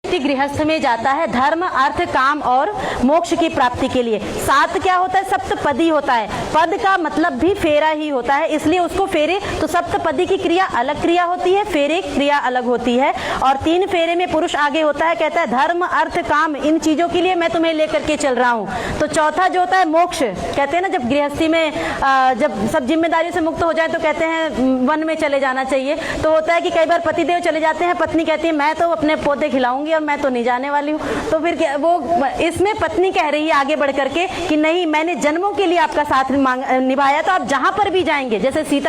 व्यक्ति गृहस्थ में जाता है धर्म अर्थ काम और मोक्ष की प्राप्ति के लिए। 7 क्या होता है? सप्तपदी होता है। पद का मतलब भी फेरा ही होता है, इसलिए उसको फेरे, तो सप्तपदी की क्रिया अलग क्रिया होती है, फेरे क्रिया अलग होती है। और 3 फेरे में पुरुष आगे होता है, कहता है धर्म अर्थ काम इन चीजों के लिए मैं तुम्हें लेकर के चल रहा हूँ। तो चौथा जो होता है मोक्ष, कहते हैं ना जब गृहस्थी में जब सब जिम्मेदारियों से मुक्त हो जाए तो कहते हैं वन में चले जाना चाहिए। तो होता है कि कई बार पतिदेव चले जाते हैं, पत्नी कहती है मैं तो अपने पोते खिलाऊंगी और मैं तो नहीं जाने वाली हूँ। तो फिर वो इसमें पत्नी कह रही है आगे बढ़ करके कि नहीं, मैंने जन्मों के लिए आपका साथ निभाया, तो आप जहां पर भी जाएंगे, जैसे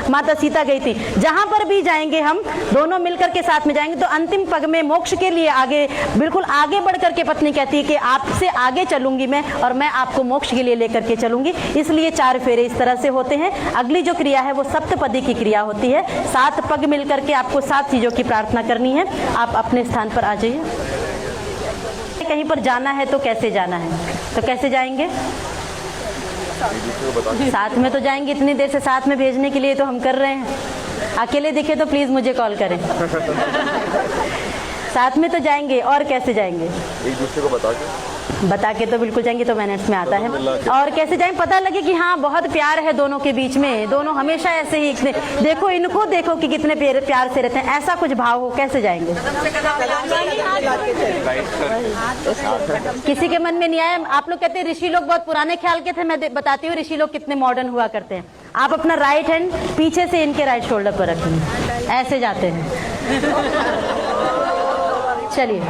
माता सीता गई थी, जहां पर भी जाएंगे हम दोनों मिलकर के साथ में जाएंगे। तो अंतिम पग में मोक्ष के लिए आगे बिल्कुल आगे बढ़ करके पत्नी कहती है कि आपसे आगे चलूंगी मैं और मैं आपको मोक्ष के लिए लेकर के चलूंगी। इसलिए 4 फेरे इस तरह से होते हैं। अगली जो क्रिया है वो सप्तपदी की क्रिया होती है। 7 पग मिलकर के आपको 7 चीजों की प्रार्थना करनी है। आप अपने स्थान पर आ जाइए। कहीं पर जाना है तो कैसे जाना है? तो कैसे जाएंगे? साथ में तो जाएंगे, इतनी देर से साथ में भेजने के लिए तो हम कर रहे हैं। अकेले दिखे तो प्लीज मुझे कॉल करें। साथ में तो जाएंगे, और कैसे जाएंगे? एक दूसरे को बता के तो बिल्कुल जाएंगे, तो मिनट्स में आता है। और कैसे जाएं? पता लगे कि हाँ बहुत प्यार है दोनों के बीच में, दोनों हमेशा ऐसे ही देखो इनको देखो कि कितने प्यार से रहते हैं, ऐसा कुछ भाव हो, कैसे जाएंगे? किसी के मन में नहीं आया? आप लोग कहते हैं ऋषि लोग बहुत पुराने ख्याल के थे, मैं बताती हूँ ऋषि लोग कितने मॉडर्न हुआ करते हैं। आप अपना राइट हैंड पीछे से इनके राइट शोल्डर पर रखेंगे, ऐसे जाते हैं। चलिए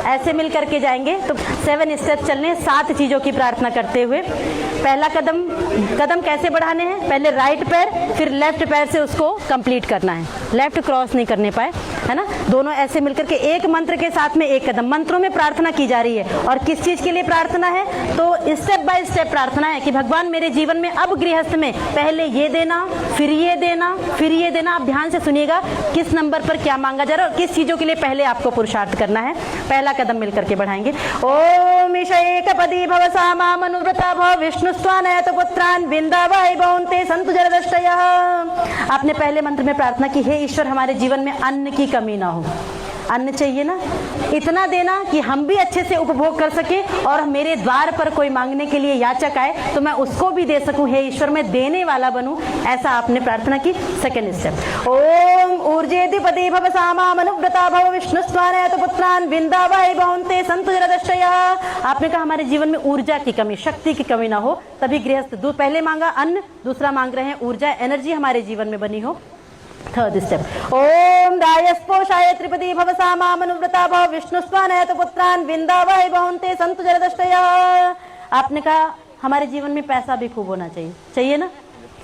ऐसे मिल करके जाएंगे। तो 7 स्टेप चलने, 7 चीजों की प्रार्थना करते हुए। पहला कदम कैसे बढ़ाने हैं? पहले राइट पैर, फिर लेफ्ट पैर से उसको कंप्लीट करना है, लेफ्ट क्रॉस नहीं करने पाए, है ना। दोनों ऐसे मिलकर के एक मंत्र के साथ में एक कदम। मंत्रों में प्रार्थना की जा रही है, और किस चीज के लिए प्रार्थना है? तो स्टेप बाय स्टेप प्रार्थना है कि भगवान मेरे जीवन में अब गृहस्थ में पहले ये देना, फिर ये देना, फिर ये देना। आप ध्यान से सुनिएगा किस नंबर पर क्या मांगा जा रहा है और किस चीजों के लिए पहले आपको पुरुषार्थ करना है। पहला कदम मिलकर के बढ़ाएंगे। ओम ईशैकपदी भव सामा मनुव्रता भव विष्णुस्त्वानयत पुत्रान विंदावै भवन्ते सन्तु जरदष्टयः। आपने पहले मंत्र में प्रार्थना की, हे ईश्वर हमारे जीवन में अन्न की कमी ना हो। अन्न चाहिए ना, इतना देना कि हम भी अच्छे से उपभोग कर सके, और मेरे द्वार पर कोई मांगने के लिए याचक आए तो मैं उसको भी दे सकूं। हे ईश्वर मैं देने वाला बनूं, ऐसा आपने प्रार्थना की। सेकंड स्टेप, ओम ऊर्जेधिपति भव सामा मनुव्रता भव विष्णुस्त्वानयत पुत्रान विंदावै भवन्ते सन्तु जरदष्टयः। आपने कहा हमारे जीवन में ऊर्जा की कमी, शक्ति की कमी ना हो, तभी गृहस्थ पहले मांगा अन्न, दूसरा मांग रहे हैं ऊर्जा, एनर्जी हमारे जीवन में बनी हो। थर्ड स्टेप, ओम रायस्पोषाय त्रिपदी भव सामा मनुव्रता भव विष्णुस्त्वानयत पुत्रान विंदावै भवन्ते सन्तु जरदष्टयः। आपने कहा हमारे जीवन में पैसा भी खूब होना चाहिए, चाहिए ना,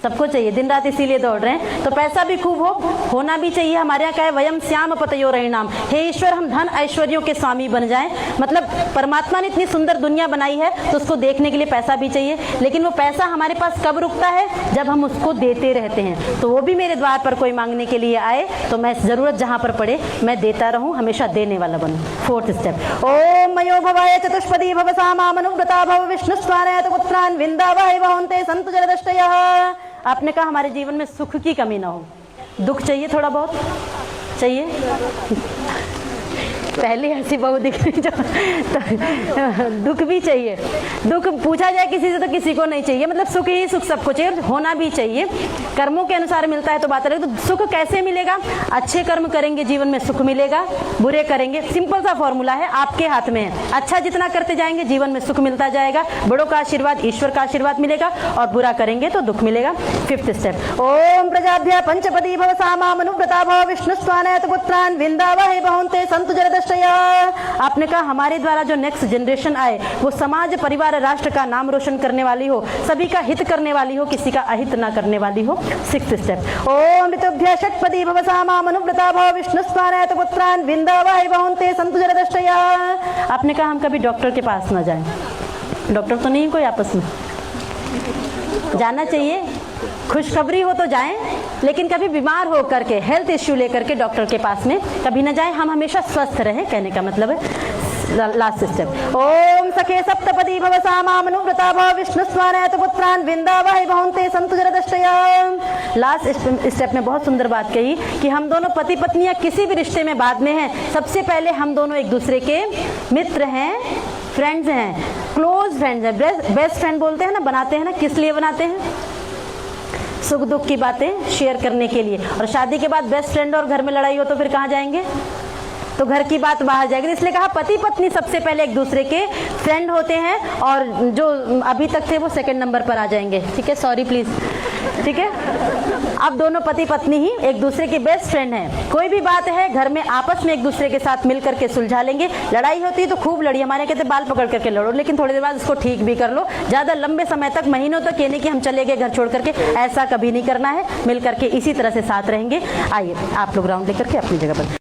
सबको चाहिए, दिन रात इसीलिए दौड़ रहे हैं। तो पैसा भी खूब होना भी चाहिए। हमारे यहाँ क्या है, वयम श्याम पतयो रहिणाम। हे ईश्वर हम धन ऐश्वर्यों के स्वामी बन जाएं। मतलब परमात्मा ने इतनी सुंदर दुनिया बनाई है तो उसको देखने के लिए पैसा भी चाहिए, लेकिन वो पैसा हमारे पास कब रुकता है? जब हम उसको देते रहते हैं। तो वो भी मेरे द्वार पर कोई मांगने के लिए आए तो मैं जरूरत जहाँ पर पड़े मैं देता रहूं, हमेशा देने वाला बनूं। फोर्थ स्टेप, ओम मयो भवाय चतुष्पदी भव सामा मनुव्रता भव विष्णुस्त्वानयत पुत्रान विंदावै भवन्ते सन्तु जरदष्टयः। आपने कहा हमारे जीवन में सुख की कमी ना हो। दुख चाहिए, थोड़ा बहुत चाहिए। पहले ऐसी बहू दिख रही तो दुख भी चाहिए। दुख पूछा जाए किसी से तो किसी को नहीं चाहिए, मतलब सुख ही सुख सबको चाहिए, होना भी चाहिए। कर्मों के अनुसार मिलता है तो बात अलग। तो सुख कैसे मिलेगा? अच्छे कर्म करेंगे जीवन में सुख मिलेगा, बुरे करेंगे, सिंपल सा फॉर्मूला है, आपके हाथ में है। अच्छा जितना करते जाएंगे जीवन में सुख मिलता जाएगा, बड़ों का आशीर्वाद, ईश्वर का आशीर्वाद मिलेगा, और बुरा करेंगे तो दुख मिलेगा। फिफ्थ स्टेप, ओम प्रजाभ्य पंचपदी भव सामा मनुव्रता भव विष्णुस्त्वानयत पुत्रान विंदावै भवन्ते सन्तु जरदष्टयः। आपने कहा हमारे द्वारा जो नेक्स्ट जनरेशन आए वो समाज परिवार राष्ट्र का नाम रोशन करने वाली हो, सभी का हित करने वाली हो, किसी का अहित ना करने वाली हो। सिक्स्थ स्टेप, ओम ऋतुभ्य षट्पदी भव सामा मनुव्रता भव विष्णुस्त्वानयत पुत्रान विंदावै भवन्ते सन्तु जरदष्टयः। आपने कहा हम कभी डॉक्टर के पास ना जाएं। डॉक्टर तो नहीं कोई आपस में, जाना चाहिए, खुशखबरी हो तो जाएं, लेकिन कभी बीमार हो करके हेल्थ इश्यू लेकर के डॉक्टर के पास में कभी ना जाएं। हम हमेशा स्वस्थ रहें, कहने का मतलब है। Last step. ओम सखे सप्तपदी भव सामानुव्रता भव विष्णु स्वानयत पुत्रान विंदावहि बहुंते संतु जरदष्टया। लास्ट स्टेप में बहुत सुंदर बात कही कि हम दोनों पति पत्नियां किसी भी रिश्ते में बाद में हैं, सबसे पहले हम दोनों एक दूसरे के मित्र हैं, फ्रेंड्स हैं, क्लोज फ्रेंड्स हैं। बेस्ट फ्रेंड बोलते हैं ना, बनाते हैं ना, किस लिए बनाते हैं? सुख दुख की बातें शेयर करने के लिए। और शादी के बाद बेस्ट फ्रेंड और घर में लड़ाई हो तो फिर कहाँ जाएंगे? तो घर की बात बाहर जाएगी। इसलिए कहा पति पत्नी सबसे पहले एक दूसरे के फ्रेंड होते हैं और जो अभी तक थे वो सेकंड नंबर पर आ जाएंगे। ठीक है, सॉरी प्लीज। ठीक है, अब दोनों पति पत्नी ही एक दूसरे के बेस्ट फ्रेंड हैं। कोई भी बात है घर में आपस में एक दूसरे के साथ मिल करके सुलझा लेंगे। लड़ाई होती है तो खूब लड़ी, हमारे कहते बाल पकड़ करके लड़ो, लेकिन थोड़ी देर बाद इसको ठीक भी कर लो। ज्यादा लंबे समय तक, महीनों तक ये नहीं कि हम चले गए घर छोड़ करके, ऐसा कभी नहीं करना है। मिल करके इसी तरह से साथ रहेंगे। आइए आप लोग राउंड लेकर के अपनी जगह पर।